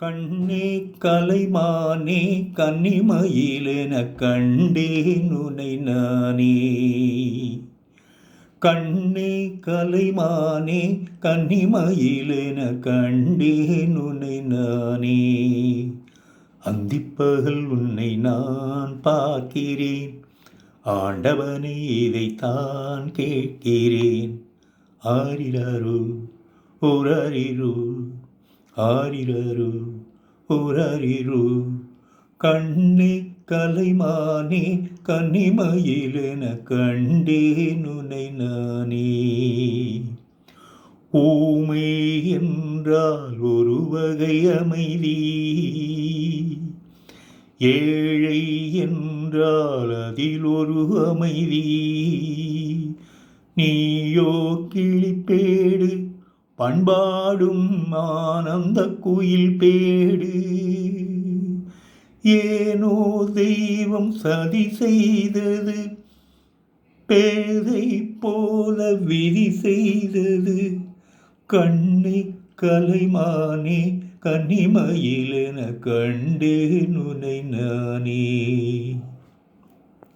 கண்ணே கலைமானே கன்னிமயிலெனக் கண்டேன் உனை நானே. கண்ணே கலைமானே கன்னிமயிலெனக் கண்டேன் உனை நானே. அந்திப்பகல் உன்னை நான் பார்க்கிறேன், ஆண்டவனே இதைத்தான் கேட்கிறேன். ஆரிரரோ ஓராரிரோ ஆரிரரோ ஓராரிரோ. கண்ணே கலைமானே கன்னிமயிலெனக் கண்டேன் உனை நானே. ஊமை என்றால் ஒரு வகை அமைதி, ஏழை என்றால் அதில் ஒரு அமைதி. நீயோ கிளிப்பேடு, பண்பாடும் ஆனந்த குயில் பேடு. ஏனோ தெய்வம் சதி செய்தது, பேதை போல விதி செய்தது. கண்ணே கலைமானே கன்னிமயிலெனக் கண்டேன் உனை நானே.